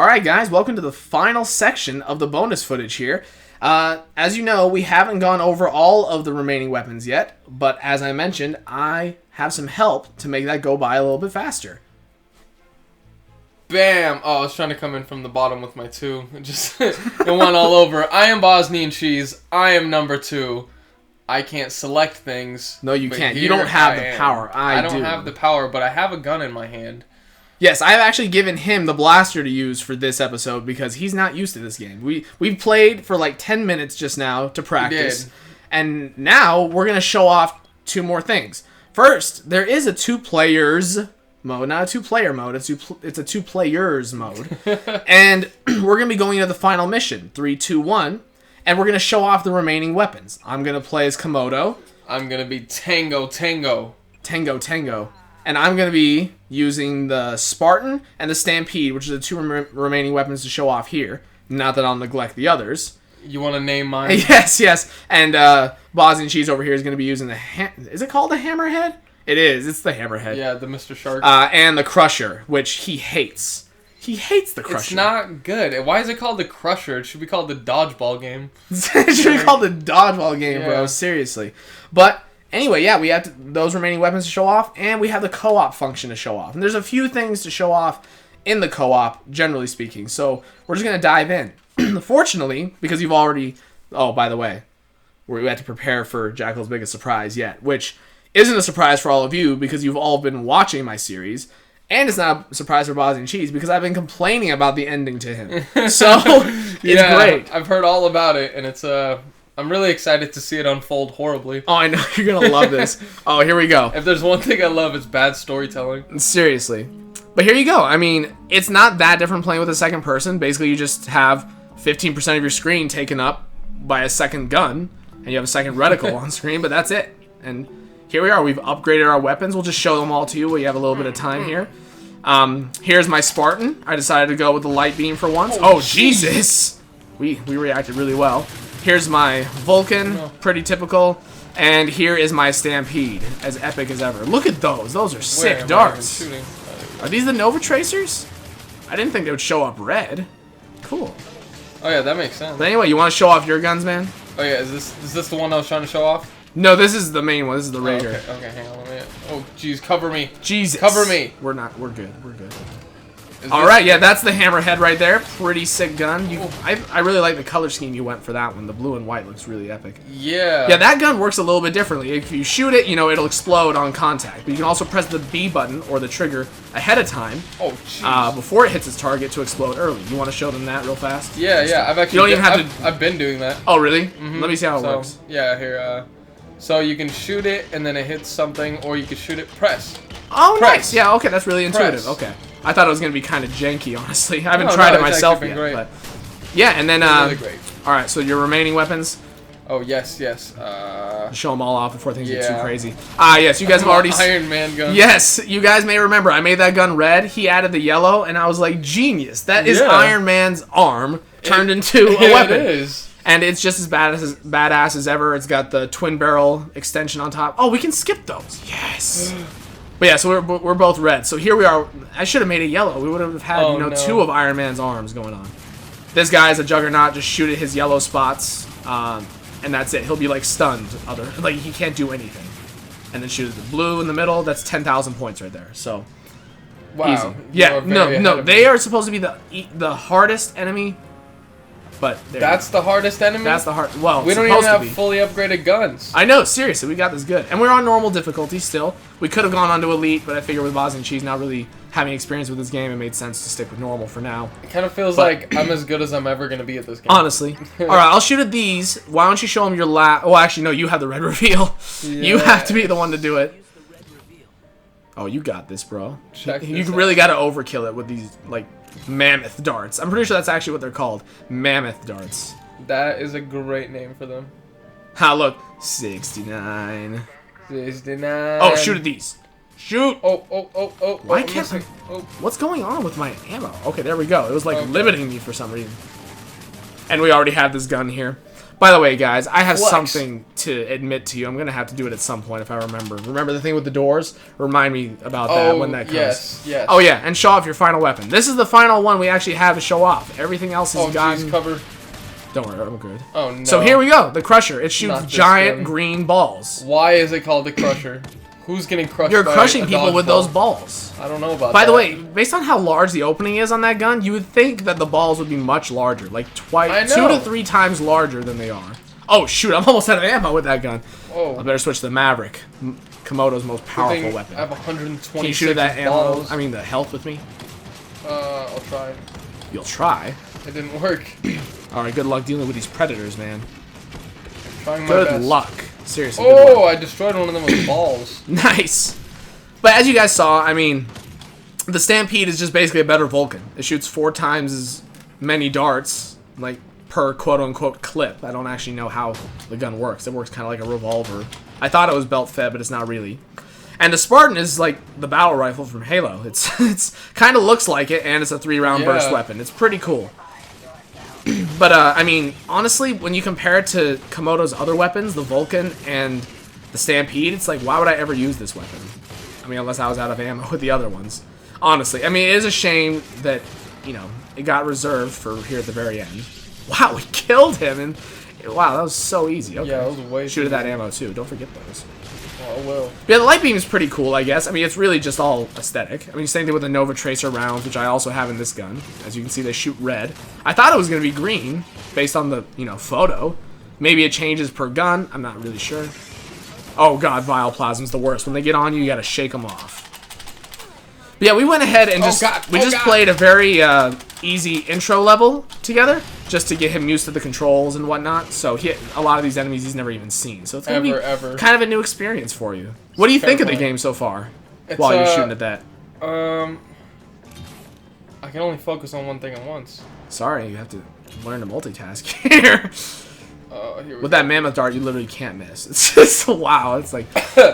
Alright guys, welcome to the final section of the bonus footage here. As you know, we haven't gone over all of the remaining weapons yet, but as I mentioned, I have some help to make that go by a little bit faster. Bam! Oh, I was trying to come in from the bottom with my two. Just it went all over. I am Bosniancheese. I am number 2. I can't select things. No, you can't. You don't have the power. I don't have the power, but I have a gun in my hand. Yes, I've actually given him the blaster to use for this episode because he's not used to this game. We've played for like 10 minutes just now to practice, and now we're going to show off 2 more things. First, there is a 2 players mode, not a 2-player mode, it's a 2 players mode. And we're going to be going into the final mission, 3, 2, 1, and we're going to show off the remaining weapons. I'm going to play as Komodo. I'm going to be Tango. And I'm going to be using the Spartan and the Stampede, which are the 2 remaining weapons to show off here. Not that I'll neglect the others. You want to name mine? Yes. And Bosniancheese over here is going to be using the... Is it called the Hammerhead? It is. It's the Hammerhead. Yeah, the Mr. Shark. And the Crusher, which he hates. He hates the Crusher. It's not good. Why is it called the Crusher? It should be called the Dodgeball game. It should be called the Dodgeball game, bro. Seriously. But... Anyway, yeah, we have those remaining weapons to show off, and we have the co-op function to show off. And there's a few things to show off in the co-op, generally speaking. So we're just going to dive in. Fortunately, because you've already... Oh, by the way, we had to prepare for Jackal's biggest surprise yet, which isn't a surprise for all of you because you've all been watching my series. And it's not a surprise for Bosniancheese because I've been complaining about the ending to him. So, it's great. I've heard all about it, and it's... I'm really excited to see it unfold horribly. Oh, I know. You're going to love this. Oh, here we go. If there's one thing I love, it's bad storytelling. Seriously. But here you go. I mean, it's not that different playing with a second person. Basically, you just have 15% of your screen taken up by a second gun, and you have a second reticle on screen, but that's it. And here we are. We've upgraded our weapons. We'll just show them all to you while you have a little bit of time here. Here's my Spartan. I decided to go with the light beam for once. Oh, Jesus! We reacted really well. Here's my Vulcan, pretty typical, and here is my Stampede, as epic as ever. Look at those. Those are sick darts. Are these the Nova Tracers? I didn't think they would show up red. Cool. Oh yeah, that makes sense. But anyway, you want to show off your guns, man? Oh yeah, is this the one I was trying to show off? No, this is the main one. This is the Raider. Okay, hang on a minute. Oh, jeez, cover me. Jesus. Cover me. We're good. Alright, yeah, that's the Hammerhead right there. Pretty sick gun. I really like the color scheme you went for that one. The blue and white looks really epic. Yeah. Yeah, that gun works a little bit differently. If you shoot it, it'll explode on contact. But you can also press the B button, or the trigger, ahead of time. Oh, jeez. Before it hits its target to explode early. You want to show them that real fast? Yeah, I've actually... I've been doing that. Oh, really? Let me see how it works. Yeah, here, so you can shoot it, and then it hits something, or you can shoot it, press. Oh, nice. Yeah, okay, that's really intuitive. Okay. I thought it was going to be kind of janky, honestly. I haven't tried it myself yet. But yeah, and then... really great. Alright, so your remaining weapons? Oh, yes. Show them all off before things get too crazy. Yes, you guys have already... Iron Man gun. Yes, you guys may remember. I made that gun red. He added the yellow, and I was like, genius. That is Iron Man's arm turned into a weapon. It is. And it's just as badass as ever. It's got the twin barrel extension on top. Oh, we can skip those. Yes. But yeah, so we're both red. So here we are. I should have made it yellow. We would have had 2 of Iron Man's arms going on. This guy is a juggernaut. Just shoot at his yellow spots, and that's it. He'll be like stunned. He can't do anything. And then shoot at the blue in the middle. That's 10,000 points right there. So wow. Easy. Yeah. No. They are supposed to be the hardest enemy. But that's the hardest enemy? That's the hard... Well, we don't even have fully upgraded guns. I know, seriously, we got this good. And we're on normal difficulty still. We could have gone on to Elite, but I figure with Bosniancheese not really having experience with this game, it made sense to stick with normal for now. It kind of feels like I'm as good as I'm ever going to be at this game. Honestly. Alright, I'll shoot at these. Why don't you show them your last... Oh, actually, no, you have the red reveal. You have to be the one to do it. Oh, you got this, bro. You really got to overkill it with these, mammoth darts. I'm pretty sure that's actually what they're called. Mammoth darts. That is a great name for them. Ha, look. 69. 69. Oh, shoot at these. Shoot. Oh. Why can't I... What's going on with my ammo? Okay, there we go. It was limiting me for some reason. And we already have this gun here. By the way, guys, I have Flex. something to admit to you. I'm going to have to do it at some point if I remember. Remember the thing with the doors? Remind me about that when that comes. Yes. Oh, yeah, and show off your final weapon. This is the final one we actually have to show off. Everything else is gotten... cover. Don't worry, I'm good. Oh, no. So here we go, the Crusher. It shoots Not this giant gun. green balls. Why is it called the Crusher? Who's getting crushed You're by crushing a people with dodgeball? those balls. I don't know about By that. the way, based on how large the opening is on that gun, you would think that the balls would be much larger. Like I 2 know. to 3 times larger than they are. Oh, shoot, I'm almost out of ammo with that gun. Oh. I better switch to the Maverick. Komodo's most powerful I weapon. have 126 Can you shoot that ammo? balls. I mean, the health with me? I'll try. You'll try. It didn't work. Alright, good luck dealing with these predators, man. Trying my Good best. luck. Seriously, good luck. Oh, I destroyed one of them with balls. Nice. But as you guys saw, I mean, the Stampede is just basically a better Vulcan. It shoots 4 times as many darts, like, per quote-unquote clip. I don't actually know how the gun works. It works kind of like a revolver. I thought it was belt-fed, but it's not really. And the Spartan is like the battle rifle from Halo. It's kind of looks like it, and it's a 3-round burst weapon. It's pretty cool. But, I mean, honestly, when you compare it to Komodo's other weapons, the Vulcan and the Stampede, it's like, why would I ever use this weapon? I mean, unless I was out of ammo with the other ones. Honestly, I mean, it is a shame that, you know, it got reserved for here at the very end. Wow, we killed him, and wow, that was so easy. Okay. Yeah, it was way Shoot too at that ammo, too. Don't forget those. Oh, well. Yeah, the light beam is pretty cool, I guess. I mean, it's really just all aesthetic. I mean, same thing with the Nova Tracer rounds, which I also have in this gun. As you can see, they shoot red. I thought it was going to be green, based on the, you know, photo. Maybe it changes per gun. I'm not really sure. Oh, God, Vileplasm's the worst. When they get on you, you got to shake them off. But yeah, we went ahead and just played a very easy intro level together, just to get him used to the controls and whatnot. So a lot of these enemies he's never even seen. So it's gonna be kind of a new experience for you. What do you think of the game so far? While you're shooting at that, I can only focus on one thing at once. Sorry, you have to learn to multitask here. Here we With that mammoth dart, you literally can't miss. It's just wow. It's like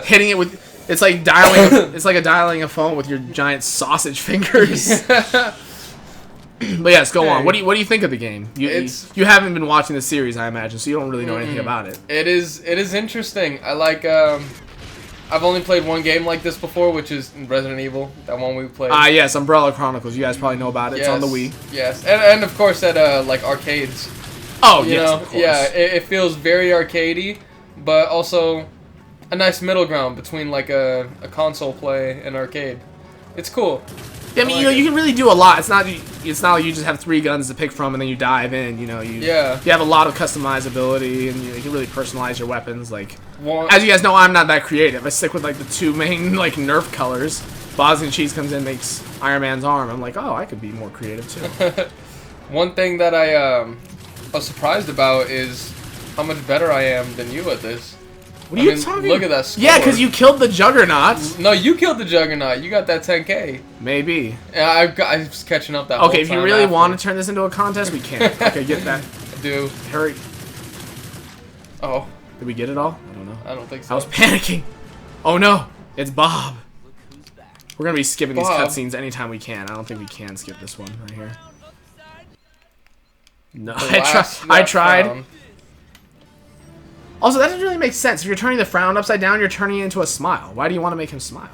hitting it with. It's like dialing. It's like dialing a phone with your giant sausage fingers. But yes, go on. What do you think of the game? You haven't been watching the series, I imagine, so you don't really know anything about it. It is interesting. I like. I've only played one game like this before, which is Resident Evil. That one we played. Yes, Umbrella Chronicles. You guys probably know about it. It's on the Wii. Yes, and of course at like arcades. Oh yes, of course. Yeah, it feels very arcadey, but also a nice middle ground between like a console play and arcade. It's cool. Yeah, I mean, you can really do a lot. It's not like you just have 3 guns to pick from and then you dive in. You know, you have a lot of customizability and you can really personalize your weapons. Like, as you guys know, I'm not that creative. I stick with like the 2 main like Nerf colors. Bosniancheese comes in, makes Iron Man's arm. I'm like, oh, I could be more creative too. One thing that I was surprised about is how much better I am than you at this. What are you talking? Look at that score. Yeah, because you killed the Juggernaut. No, you killed the Juggernaut. You got that 10K. Maybe. Yeah, I was catching up that whole Okay, if you really want to turn this into a contest, we can. Okay, get that. I do. Hurry. Oh. Did we get it all? I don't know. I don't think so. I was panicking. Oh no, it's Bob. We're going to be skipping these cutscenes anytime we can. I don't think we can skip this one right here. No, I tried. Round. Also, that doesn't really make sense. If you're turning the frown upside down, you're turning it into a smile. Why do you want to make him smile?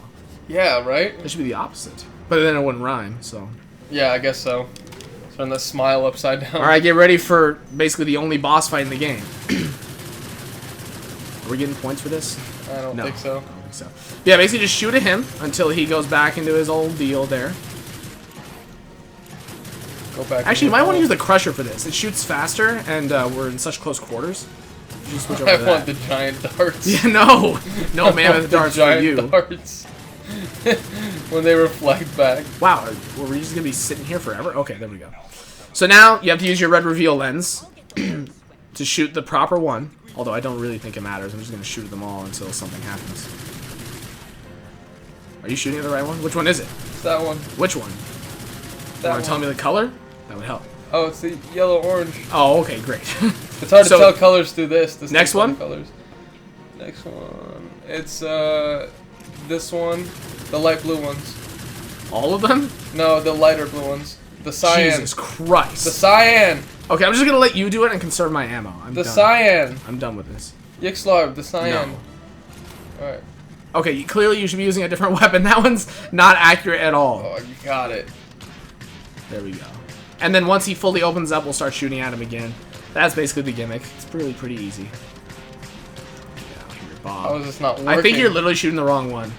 Yeah, right? It should be the opposite. But then it wouldn't rhyme, so. Yeah, I guess so. Turn the smile upside down. Alright, get ready for basically the only boss fight in the game. Are we getting points for this? I don't think so. I don't think so. Yeah, basically just shoot at him until he goes back into his old deal there. Go back. Actually, you might want to use the Crusher for this. It shoots faster, and we're in such close quarters. You switch over I to want that. the giant darts. Yeah, no mammoth darts for you. Darts. When they reflect back. Wow, were we just gonna be sitting here forever? Okay, there we go. So now you have to use your red reveal lens to shoot the proper one. Although I don't really think it matters. I'm just gonna shoot at them all until something happens. Are you shooting at the right one? Which one is it? It's that one. Which one? You want to tell me the color? That would help. Oh, it's the yellow-orange. Oh, okay, great. It's hard to tell colors through this. Next one? Colors. Next one. It's this one. The light blue ones. All of them? No, the lighter blue ones. The cyan. Jesus Christ. The cyan. Okay, I'm just gonna let you do it and conserve my ammo. I'm The done. cyan. I'm done with this. Yxlarb, the cyan. No. Alright. Okay, clearly you should be using a different weapon. That one's not accurate at all. Oh, you got it. There we go. And then once he fully opens up, we'll start shooting at him again. That's basically the gimmick. It's really pretty easy. Get out here, Bob. How is this not working? I think you're literally shooting the wrong one.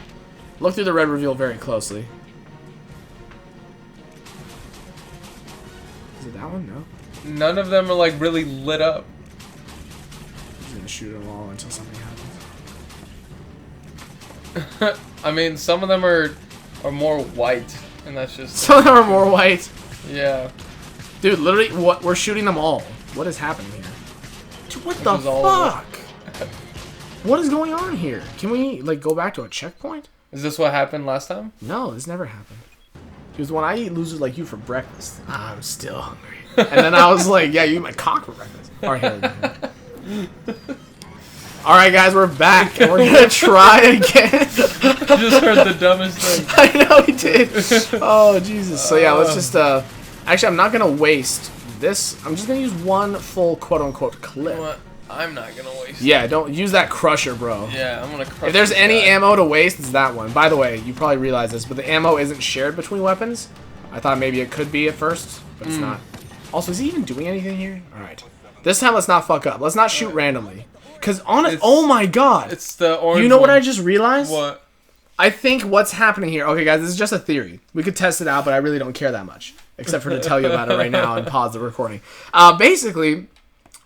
Look through the red reveal very closely. Is it that one? No. None of them are like really lit up. He's gonna shoot them all until something happens. I mean, some of them are more white, and that's just... Some of them are more white. Yeah. Dude, literally, what? We're shooting them all. What is happening here? Dude, what the fuck? What is going on here? Can we, like, go back to a checkpoint? Is this what happened last time? No, this never happened. Because when I eat losers like you for breakfast, I'm still hungry. And then I was like, yeah, you eat my cock for breakfast. Alright, Alright, guys, we're back. And we're going to try again. You just heard the dumbest thing. I know he did. Oh, Jesus. So, yeah, let's just... Actually, I'm not going to waste this. I'm just going to use one full quote-unquote clip. You know what? I'm not going to waste Yeah, don't use that crusher, bro. Yeah, I'm going to crush If there's this any guy. ammo to waste, it's that one. By the way, you probably realize this, but the ammo isn't shared between weapons. I thought maybe it could be at first, but it's not. Also, is he even doing anything here? Alright. This time, let's not fuck up. Let's not shoot randomly. Because oh my god. It's the orange You know what one. I just realized? What? I think what's happening here... Okay, guys, this is just a theory. We could test it out, but I really don't care that much. Except for to tell you about it right now and pause the recording. Basically...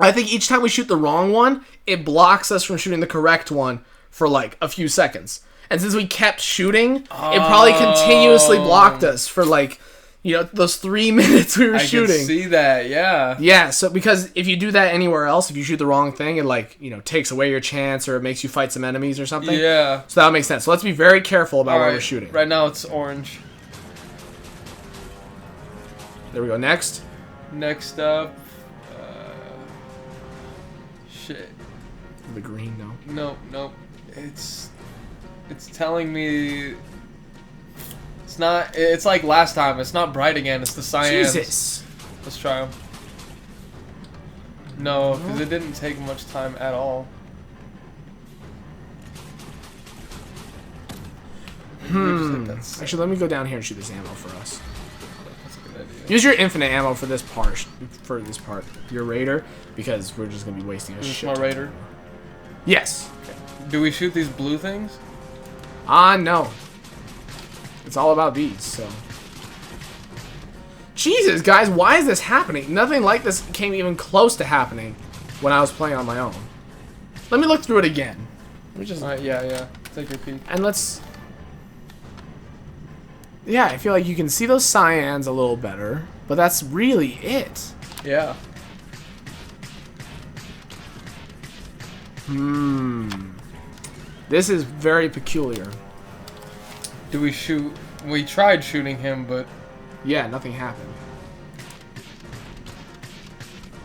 I think each time we shoot the wrong one, it blocks us from shooting the correct one for like a few seconds. And since we kept shooting, it probably continuously blocked us for like, you know, those 3 minutes we were shooting. I can see that, yeah. Yeah, so because if you do that anywhere else, if you shoot the wrong thing, it like, you know, takes away your chance or it makes you fight some enemies or something. Yeah. So that makes sense. So let's be very careful about where we're shooting. Right now it's orange. There we go. Next. Next up... shit. The green, no. Nope. It's telling me it's not. It's like last time. It's not bright again. It's the cyans. Jesus. Let's try them. No, because it didn't take much time at all. Actually, let me go down here and shoot this ammo for us. That's a good idea. Use your infinite ammo for this part. Your raider, because we're just gonna be wasting a Is this shit. my ton. raider? Yes. Do we shoot these blue things? No. It's all about these. So. Jesus, guys, why is this happening? Nothing like this came even close to happening when I was playing on my own. Let me look through it again. Let me just. Yeah. Take your peek. And let's. Yeah, I feel like you can see those cyans a little better, but that's really it. Yeah. This is very peculiar. Do we shoot? We tried shooting him, but Yeah, nothing happened.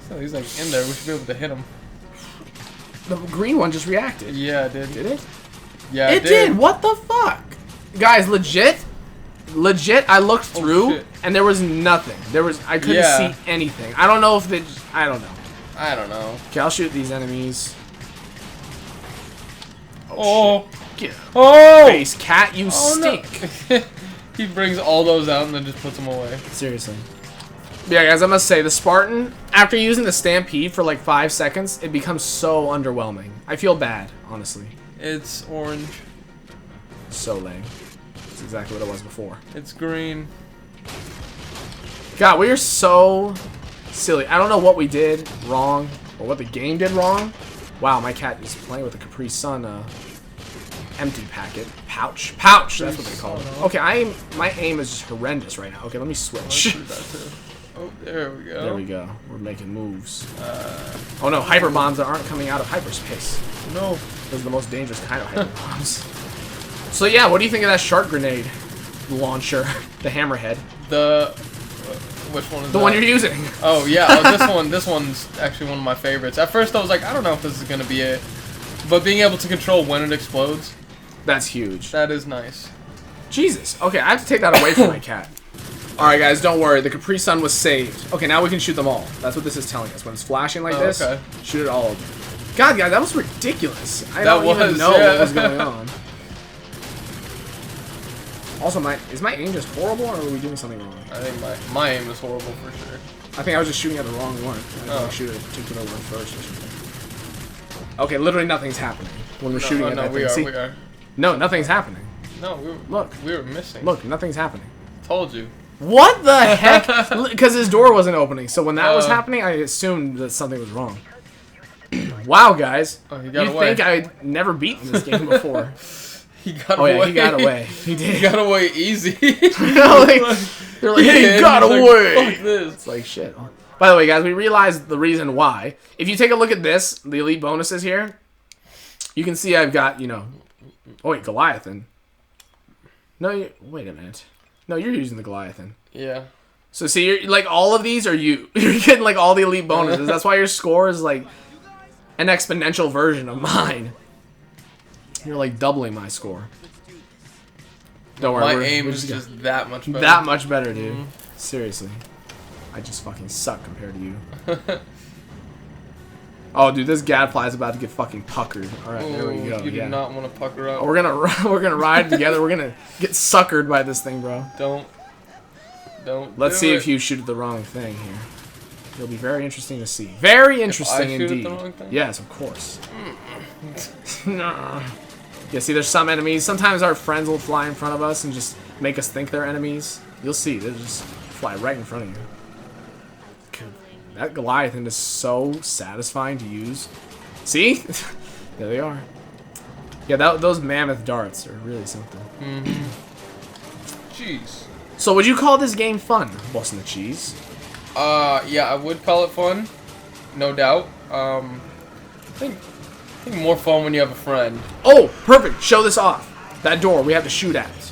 so he's like in there. We should be able to hit him. The green one just reacted. Yeah, it did. Did it? Yeah, It did. What the fuck? Guys, legit, I looked through shit. and there was nothing. I couldn't Yeah. see anything. I don't know if I don't know. I don't know. Okay, I'll shoot these enemies. Oh. Shit. Get Oh! face, cat, you stink. No. He brings all those out and then just puts them away. Seriously. Yeah, guys, I must say, the Spartan, after using the Stampede for like 5 seconds, it becomes so underwhelming. I feel bad, honestly. It's orange. So lame. That's exactly what it was before. It's green. God, we are so silly. I don't know what we did wrong or what the game did wrong. Wow, my cat is playing with a Capri Sun empty packet. Pouch. That's what they call it. Okay, my aim is just horrendous right now. Okay, let me switch. Oh, there we go. There we go. We're making moves. Oh no, hyper bombs that aren't coming out of hyperspace. No. Those are the most dangerous kind of hyper bombs. So yeah, what do you think of that shark grenade launcher? The Hammerhead. Which one is The that? one you're using. Oh yeah, this one's actually one of my favorites. At first I was like, I don't know if this is gonna be it, but being able to control when it explodes, That's huge. that is nice. Jesus. Okay, I have to take that away from my cat. Alright, guys, don't worry. The Capri Sun was saved. Okay, now we can shoot them all. That's what this is telling us. When it's flashing like this, okay. shoot it all. God, guys, that was ridiculous. I don't even know what was going on. Also, is my aim just horrible, or are we doing something wrong? I think my aim is horrible for sure. I think I was just shooting at the wrong one. I was shoot a particular one first or something. Okay, literally nothing's happening when we're shooting at that thing. We are. No, nothing's happening. No, we were missing. Look, nothing's happening. Told you. What the heck? Because his door wasn't opening. So when that was happening, I assumed that something was wrong. Wow, guys. Oh, he got away. You'd think I'd never beaten this game before. He got away. Yeah, he got away. He did. He got away easy. They're like, hey, he got away. Like, fuck this. It's like, shit. By the way, guys, we realized the reason why. If you take a look at this, the elite bonuses here, you can see I've got, you know... Oh, wait, Goliathan. No, wait a minute. No, you're using the Goliathan. Yeah. So see, you're, like, all of these are you. You're getting, like, all the elite bonuses. That's why your score is, like, an exponential version of mine. You're, like, doubling my score. Don't worry. My aim is just that much better. That much better, dude. Seriously. I just fucking suck compared to you. Oh, dude, this gadfly is about to get fucking puckered. All right, there we go. You do not want to pucker up. Oh, we're gonna ride together. We're gonna get suckered by this thing, bro. Don't. Let's see if you shoot the wrong thing here. It'll be very interesting to see. Very interesting if I shoot indeed. At the wrong thing? Yes, of course. Nah. Yeah, see, there's some enemies. Sometimes our friends will fly in front of us and just make us think they're enemies. You'll see. They'll just fly right in front of you. That Goliathan is so satisfying to use. See? There they are. Yeah, those mammoth darts are really something. Jeez. So would you call this game fun, Bosniancheese? Yeah, I would call it fun. No doubt. I think more fun when you have a friend. Oh, perfect. Show this off. That door we have to shoot at.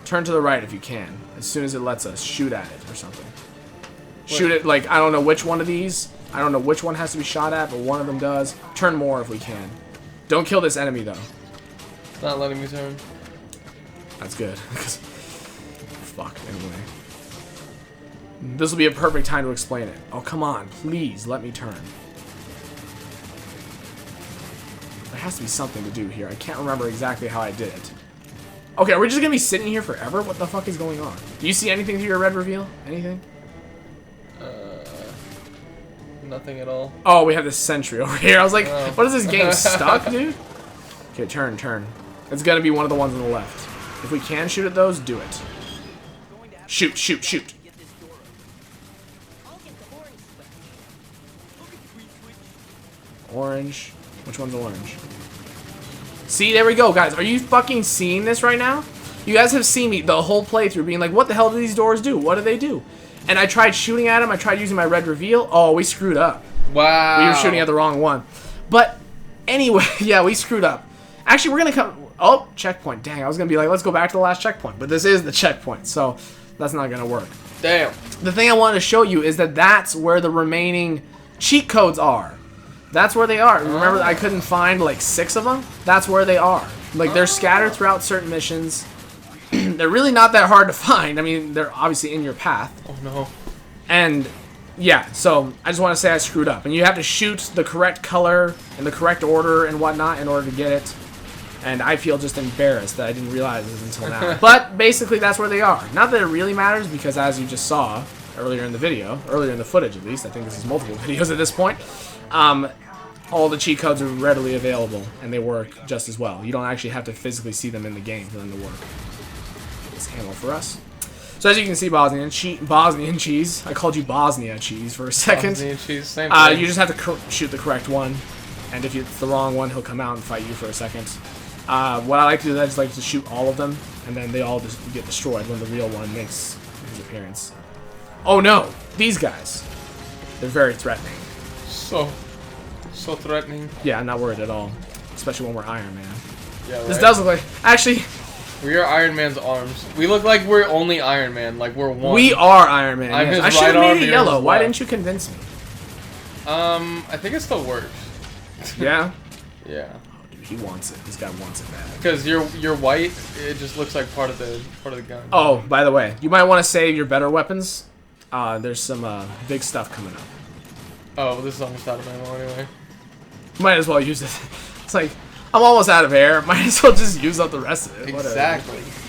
Turn to the right if you can. As soon as it lets us, shoot at it or something. Shoot it, like, I don't know which one of these. I don't know which one has to be shot at, but one of them does. Turn more if we can. Don't kill this enemy, though. It's not letting me turn. That's good. Fuck, anyway. This will be a perfect time to explain it. Oh, come on. Please, let me turn. There has to be something to do here. I can't remember exactly how I did it. Okay, are we just going to be sitting here forever? What the fuck is going on? Do you see anything through your red reveal? Anything? Nothing at all. Oh, we have this sentry over here. I was like, what is this game stuck, dude? Okay, turn. It's gonna be one of the ones on the left. If we can shoot at those, do it. Shoot. Orange. Which one's orange? See, there we go, guys. Are you fucking seeing this right now? You guys have seen me the whole playthrough being like, what the hell do these doors do? What do they do? And I tried shooting at him. I tried using my red reveal. Oh, we screwed up. Wow. We were shooting at the wrong one. But anyway, yeah, we screwed up. Actually, we're going to come... Oh, checkpoint. Dang, I was going to be like, let's go back to the last checkpoint. But this is the checkpoint, so that's not going to work. Damn. The thing I wanted to show you is that that's where the remaining cheat codes are. That's where they are. Remember, I couldn't find like 6 of them? That's where they are. Like, they're scattered throughout certain missions. They're really not that hard to find. I mean, they're obviously in your path. Oh, no. And, yeah, so I just want to say I screwed up. And you have to shoot the correct color in the correct order and whatnot in order to get it. And I feel just embarrassed that I didn't realize this until now. But, basically, that's where they are. Not that it really matters, because as you just saw earlier in the video, earlier in the footage at least, I think this is multiple videos at this point, all the cheat codes are readily available, and they work just as well. You don't actually have to physically see them in the game for them to work. Ammo for us. So as you can see, Bosniancheese. I called you Bosnia cheese for a second. Bosniancheese, same thing. You just have to shoot the correct one, and if it's the wrong one, he'll come out and fight you for a second. What I like to do is I just like to shoot all of them, and then they all just get destroyed when the real one makes his appearance. Oh no, these guys. They're very threatening. So threatening. Yeah, I'm not worried at all, especially when we're Iron Man. Yeah, right. This does look like actually. We are Iron Man's arms. We look like we're only Iron Man, like we're one. We are Iron Man. I'm Yes. his I should have right arm, made it you're yellow. his Why left. didn't you convince me? I think it still works. Yeah? Yeah. Oh, dude, He wants it. This guy wants it bad. Because you're white, it just looks like part of the gun. Oh, by the way, you might want to save your better weapons. There's some big stuff coming up. Oh, this is almost out of ammo anyway. Might as well use it. It's like, I'm almost out of air. Might as well just use up the rest of it. Exactly. Whatever.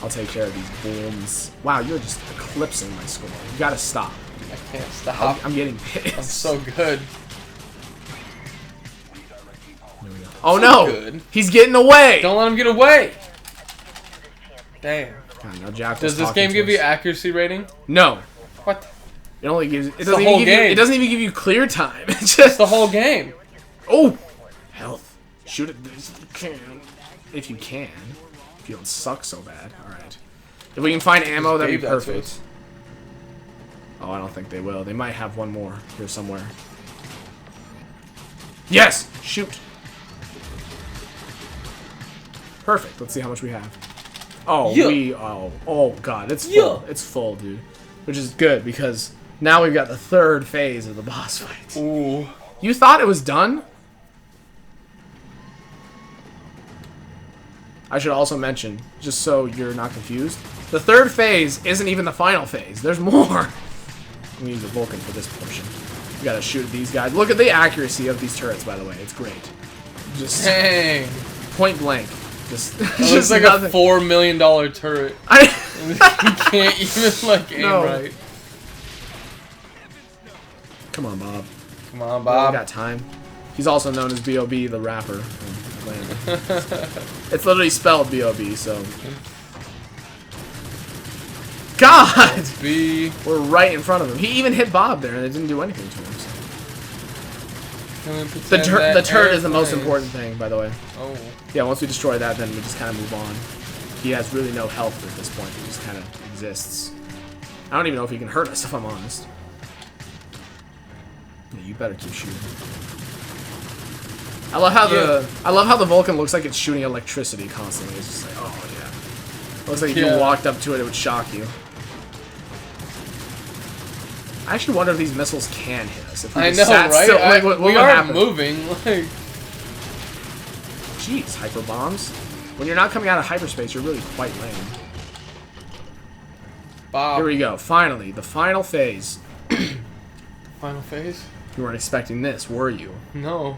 I'll take care of these booms. Wow, you're just eclipsing my score. You gotta stop. I can't stop. I'm getting pissed. I'm so good. Oh So no! good. He's getting away! Don't let him get away! Damn. God, now Jack Does this game give you accuracy rating? No. What? It only gives. It's the whole game. It doesn't even give you clear time. It's It's the whole game. Oh! Health. Shoot it if you can. If you can. If you don't suck so bad. Alright. If we can find ammo, that'd be perfect. Oh, I don't think they will. They might have one more here somewhere. Yes! Shoot! Perfect. Let's see how much we have. Oh, yeah. Oh god, it's full. Yeah. It's full, dude. Which is good because now we've got the third phase of the boss fight. Ooh. You thought it was done? I should also mention, just so you're not confused, the third phase isn't even the final phase. There's more. I'm gonna use a Vulcan for this portion. You gotta shoot these guys. Look at the accuracy of these turrets, by the way. It's great. Just dang. Point blank. Just looks like nothing. A $4 million turret. You can't even like aim right. Come on, Bob. Come on, Bob. We got time. He's also known as B.o.B, the rapper. It's literally spelled B.o.B, so. God! B. We're right in front of him. He even hit Bob there, and it didn't do anything to him. So. The turret is the most important thing, by the way. Oh. Yeah, once we destroy that, then we just kind of move on. He has really no health at this point. He just kind of exists. I don't even know if he can hurt us, if I'm honest. Yeah, you better keep shooting. I love how the Vulcan looks like it's shooting electricity constantly. It's just like, oh yeah. Looks like if you walked up to it, it would shock you. I actually wonder if these missiles can hit us. If we I just know, sat right? still, like, what we would are happen? moving. Like, jeez, hyper bombs. When you're not coming out of hyperspace, you're really quite lame. Bob. Here we go. Finally, the final phase. Final phase? You weren't expecting this, were you? No.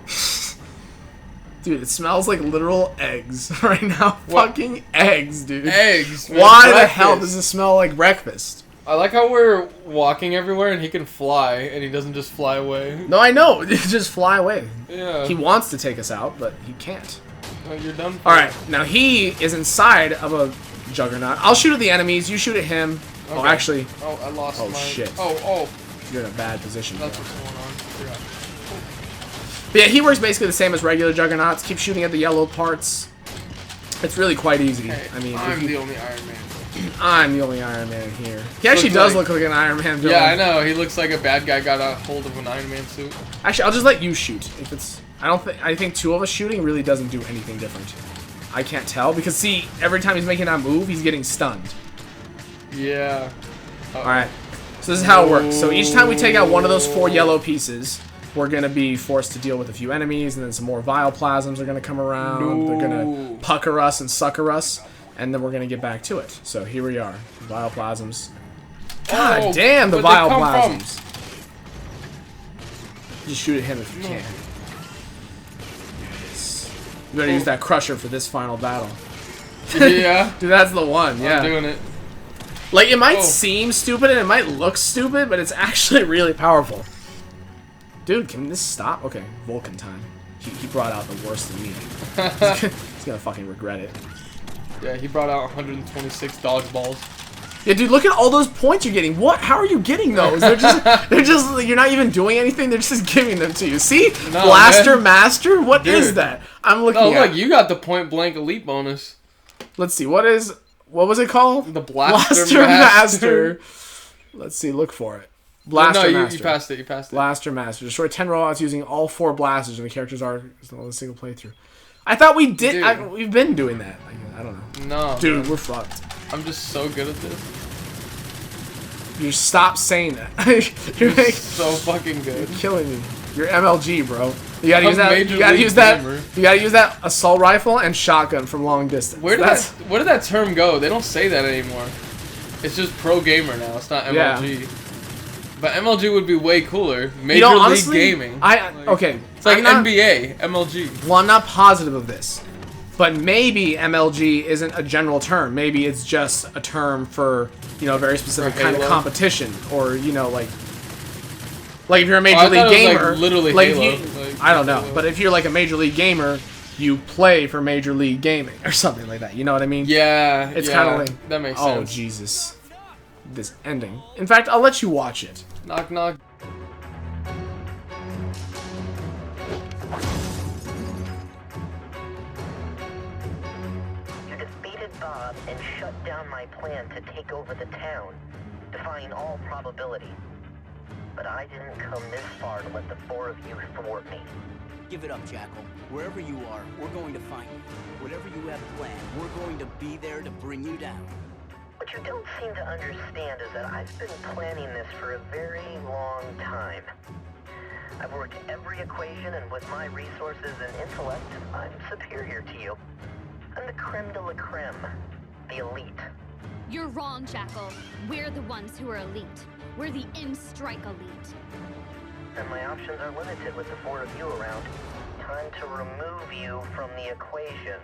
Dude, it smells like literal eggs right now. What? Fucking eggs, dude. Eggs. Man, Why breakfast. the hell does it smell like breakfast? I like how we're walking everywhere and he can fly and he doesn't just fly away. No, I know. Just fly away. Yeah. He wants to take us out, but he can't. Oh, you're done. Alright, now he is inside of a juggernaut. I'll shoot at the enemies. You shoot at him. Okay. Oh, actually. Oh, I lost my... shit. Oh. You're in a bad position. That's what's going on. Yeah. But yeah, he works basically the same as regular juggernauts. Keep shooting at the yellow parts. It's really quite easy. Hey, I mean, I'm the only Iron Man. I'm the only Iron Man here. He actually does look like an Iron Man villain. Yeah, I know. He looks like a bad guy got a hold of an Iron Man suit. Actually, I'll just let you shoot. If it's, I think two of us shooting really doesn't do anything different. I can't tell because see, every time he's making that move, he's getting stunned. Yeah. All right. So this is how it works. So each time we take out one of those 4 yellow pieces, we're gonna be forced to deal with a few enemies, and then some more vileplasms are gonna come around. They're gonna pucker us and sucker us. And then we're going to get back to it. So here we are. Vileplasms. God damn, the vileplasms. Just shoot at him if you can. Yes. You better use that crusher for this final battle. Yeah. Dude, that's the one. Yeah. I'm doing it. Like, it might seem stupid and it might look stupid, but it's actually really powerful. Dude, can this stop? Okay, Vulcan time. He brought out the worst in me. He's going to fucking regret it. Yeah, he brought out 126 dodge balls. Yeah, dude, look at all those points you're getting. What? How are you getting those? They're just, you're not even doing anything. They're just giving them to you. See? No, Blaster man. What is that? I'm looking at. No, look, you got the point blank elite bonus. Let's see. What was it called? The Blaster Master. Let's see. Look for it. Blaster Master. You passed it. You passed it. Blaster Master. Destroy 10 robots using all 4 blasters, and the characters are on a single playthrough. I thought we did. We've been doing that. I don't know. No. Dude, we're fucked. I'm just so good at this. You stop saying that. You're so fucking good. You're killing me. You're MLG, bro. You gotta I'm use that. Major You gotta League use that. Gamer. You gotta use that assault rifle and shotgun from long distance. Where did that term go? They don't say that anymore. It's just pro gamer now. It's not MLG. But MLG would be way cooler. Major honestly, League Gaming. Okay. It's like not, NBA, MLG. Well, I'm not positive of this, but maybe MLG isn't a general term. Maybe it's just a term for a very specific kind of competition, or like if you're a major league gamer, literally Halo. I don't know, but if you're like a major league gamer, you play for Major League Gaming or something like that. You know what I mean? Yeah, it's kind of like that makes sense. Oh Jesus, this ending. In fact, I'll let you watch it. Knock knock. You defeated Bob and shut down my plan to take over the town, defying all probability. But I didn't come this far to let the four of you thwart me. Give it up, Jackal. Wherever you are, we're going to find you. Whatever you have planned, we're going to be there to bring you down. What you don't seem to understand is that I've been planning this for a very long time. I've worked every equation, and with my resources and intellect, I'm superior to you. I'm the creme de la creme, the elite. You're wrong, Jackal. We're the ones who are elite. We're the N-Strike Elite. And my options are limited with the four of you around. Time to remove you from the equation.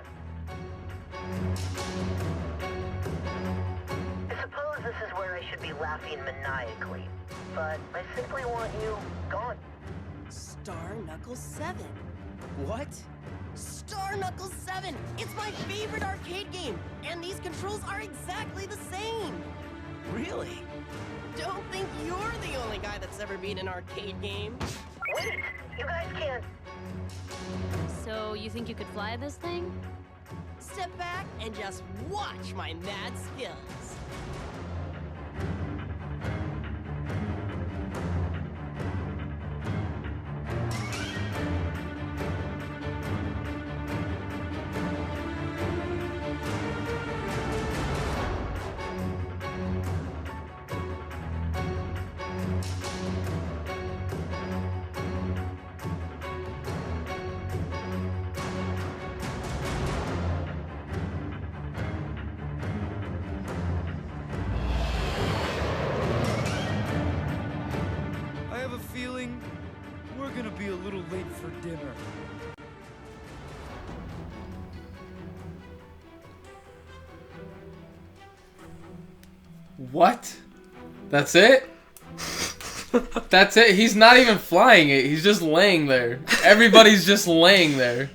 I suppose this is where I should be laughing maniacally, but I simply want you gone. Star Knuckles 7. What? Star Knuckles 7! It's my favorite arcade game, and these controls are exactly the same! Really? Don't think you're the only guy that's ever beat an arcade game. Wait! You guys can't... So, you think you could fly this thing? Step back and just watch my mad skills. I have a feeling we're gonna be a little late for dinner. What? That's it? That's it? He's not even flying it. He's just laying there. Everybody's just laying there.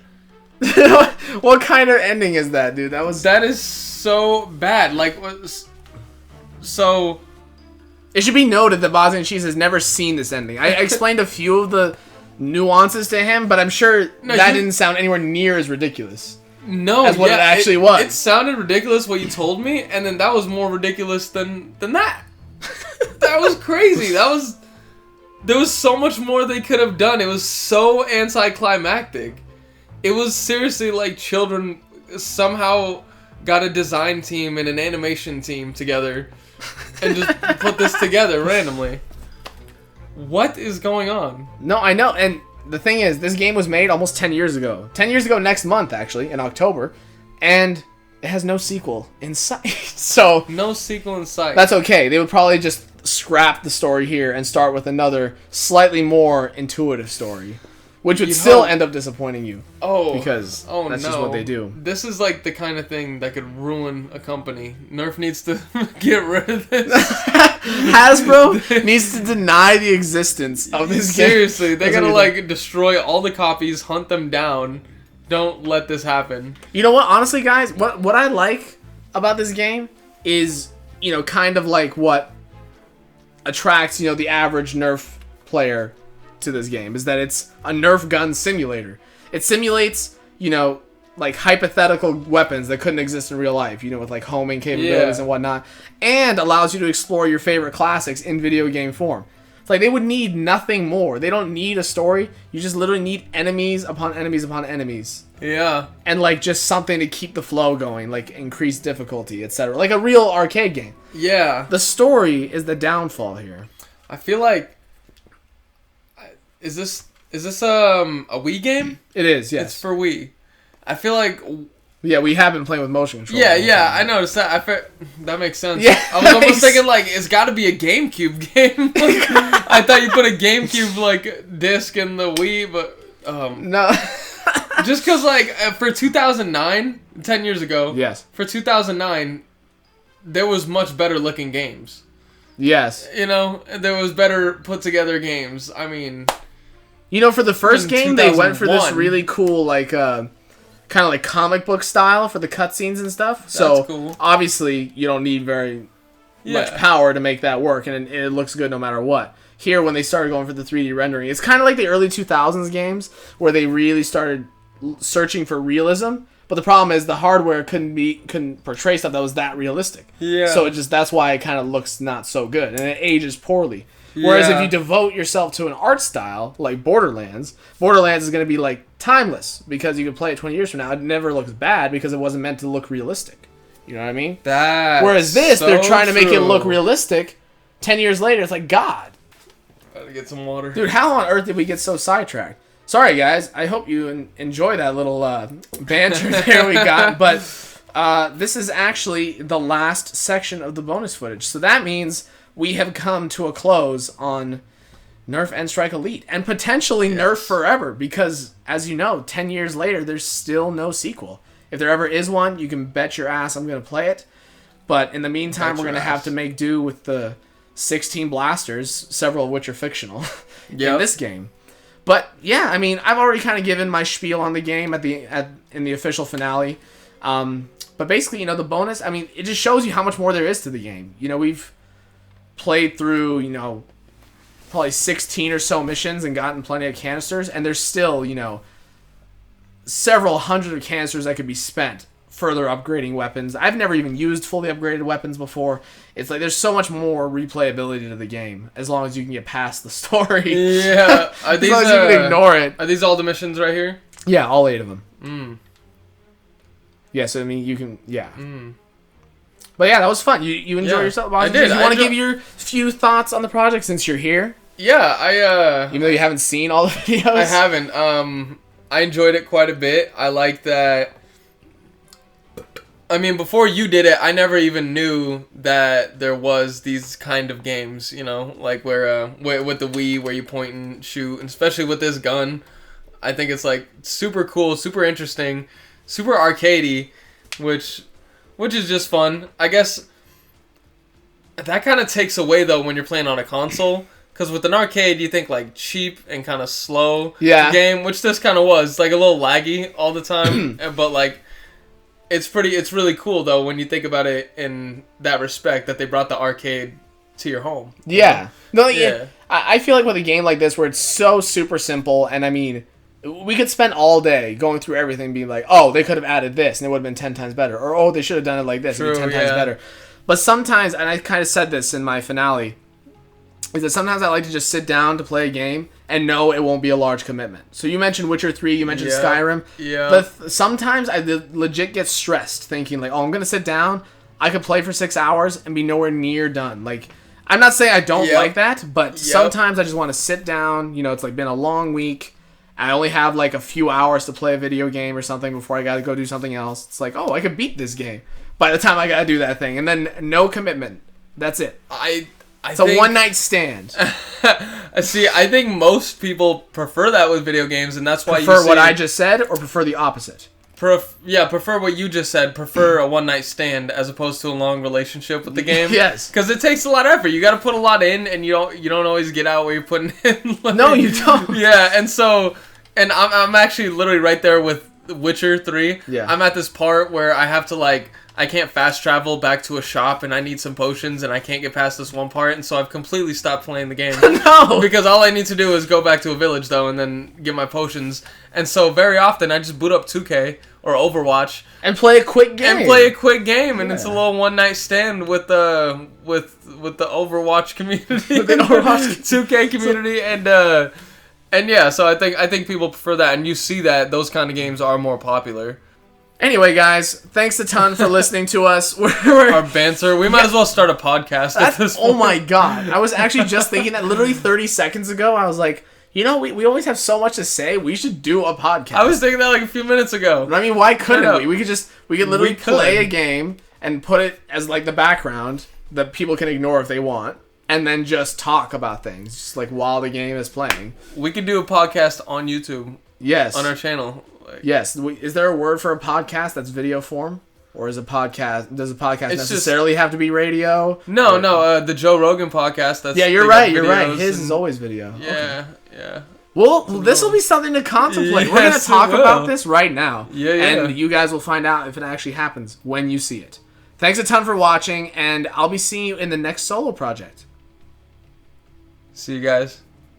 What kind of ending is that, dude? That is so bad. Like, so... It should be noted that Bosniancheese has never seen this ending. I explained a few of the nuances to him, but I'm sure that didn't sound anywhere near as ridiculous. No, as what it actually was. It sounded ridiculous what you told me, and then that was more ridiculous than that. That was crazy. There was so much more they could have done. It was so anticlimactic. It was seriously like children somehow got a design team and an animation team together and just put this together randomly. What is going on? No, I know, and the thing is, this game was made almost 10 years ago. 10 years ago next month, actually, in October, and it has no sequel in sight. So no sequel in sight. That's okay. They would probably just scrap the story here and start with another slightly more intuitive story, which would still end up disappointing you. Because that's just what they do. This is like the kind of thing that could ruin a company. Nerf needs to get rid of this. Hasbro needs to deny the existence of this game. Seriously, they gotta like destroy all the copies, hunt them down. Don't let this happen. You know what? Honestly, guys, what I like about this game is, kind of like what attracts, the average Nerf player to this game, is that it's a Nerf gun simulator. It simulates, like hypothetical weapons that couldn't exist in real life, with like homing capabilities and whatnot, and allows you to explore your favorite classics in video game form. It's like they would need nothing more. They don't need a story. You just literally need enemies upon enemies upon enemies. Yeah. And like just something to keep the flow going, like increased difficulty, etc. Like a real arcade game. Yeah. The story is the downfall here. I feel like... Is this Is this a Wii game? It is, yes. It's for Wii. I feel like... Yeah, we have been playing with motion control. Yeah, I noticed that. That makes sense. Yeah, I was almost thinking, like, it's got to be a GameCube game. I thought you put a GameCube, like, disc in the Wii, but... No. Just because, like, for 2009, 10 years ago... Yes. For 2009, there was much better looking games. Yes. You know? There was better put together games. I mean... You know, for the first game, they went for this 2001. really cool, like, kind of like comic book style for the cutscenes and stuff. So cool. obviously you don't need very much power to make that work, and it looks good no matter what. Here, when they started going for the 3D rendering, it's kind of like the early 2000s games where they really started searching for realism. But the problem is the hardware couldn't portray stuff that was that realistic. Yeah. So that's why it kind of looks not so good, and it ages poorly. Whereas if you devote yourself to an art style like Borderlands is going to be like timeless because you can play it 20 years from now. It never looks bad because it wasn't meant to look realistic. You know what I mean? Whereas this, they're trying to make it look realistic. 10 years later, it's like, God. Gotta get some water. Dude, how on earth did we get so sidetracked? Sorry, guys. I hope you enjoy that little banter there we got. But this is actually the last section of the bonus footage. So that means we have come to a close on Nerf N-Strike Elite. And potentially Nerf forever. Because, as you know, 10 years later, there's still no sequel. If there ever is one, you can bet your ass I'm going to play it. But in the meantime, we're going to have to make do with the 16 blasters, several of which are fictional, in this game. But, yeah, I mean, I've already kind of given my spiel on the game in the official finale. But basically, you know, the bonus, I mean, it just shows you how much more there is to the game. You know, we've played through, you know, probably 16 or so missions and gotten plenty of canisters, and there's still, you know, several hundred of canisters that could be spent further upgrading weapons. I've never even used fully upgraded weapons before. It's like there's so much more replayability to the game as long as you can get past the story. Yeah. As long as you can ignore it. Are these all the missions right here? Yeah, all 8 of them. Yeah, so I mean, you can, But yeah, that was fun. You enjoy yourself? I did. Do you want to give your few thoughts on the project since you're here? Yeah, Even though you haven't seen all the videos? I haven't. I enjoyed it quite a bit. I like that. I mean, before you did it, I never even knew that there was these kind of games, you know, like where with the Wii, where you point and shoot, and especially with this gun. I think it's like super cool, super interesting, super arcadey, which is just fun. I guess that kind of takes away though when you're playing on a console. Because with an arcade, you think, like, cheap and kind of slow game, which this kind of was. Like, a little laggy all the time. But, like, it's really cool, though, when you think about it in that respect, that they brought the arcade to your home. Yeah. I feel like with a game like this, where it's so super simple, and, I mean, we could spend all day going through everything being like, oh, they could have added this, and it would have been 10 times better. Or, oh, they should have done it like this, and it'd be 10 times better. But sometimes, and I kind of said this in my finale, is that sometimes I like to just sit down to play a game and know it won't be a large commitment. So you mentioned Witcher 3, you mentioned Skyrim. Yeah. But sometimes I legit get stressed thinking like, oh, I'm going to sit down, I could play for 6 hours and be nowhere near done. Like, I'm not saying I don't like that, but sometimes I just want to sit down, you know, it's like been a long week, I only have like a few hours to play a video game or something before I got to go do something else. It's like, oh, I could beat this game by the time I got to do that thing. And then no commitment. That's it. It's a one-night stand. See, I think most people prefer that with video games, and that's why prefer what I just said, or prefer the opposite. Prefer what you just said. Prefer a one-night stand as opposed to a long relationship with the game. Yes, because it takes a lot of effort. You got to put a lot in, and you don't always get out what you're putting in. Like, no, you don't. Yeah, and I'm actually literally right there with Witcher 3. Yeah, I'm at this part where I have to I can't fast travel back to a shop and I need some potions and I can't get past this one part, and so I've completely stopped playing the game. No! Because all I need to do is go back to a village though and then get my potions. And so very often I just boot up 2K or Overwatch and play a quick game. And it's a little one night stand with the Overwatch community. With the Overwatch 2K community and yeah, so I think people prefer that, and you see that those kind of games are more popular. Anyway, guys, thanks a ton for listening to us. Our banter. We might as well start a podcast at this point. Oh my god. I was actually just thinking that literally 30 seconds ago. I was like, You know, we always have so much to say. We should do a podcast. I was thinking that like a few minutes ago. I mean, why couldn't No. we? We could literally play a game and put it as like the background that people can ignore if they want, and then just talk about things just like while the game is playing. We could do a podcast on YouTube. Yes. On our channel. Like, yes. Is there a word for a podcast that's video form? Or does a podcast necessarily have to be radio? No, the Joe Rogan podcast. That's you're right. His is always video. Yeah, okay. yeah. Well, this will be something to contemplate. We're going to talk about this right now. Yeah. And you guys will find out if it actually happens when you see it. Thanks a ton for watching, and I'll be seeing you in the next solo project. See you guys.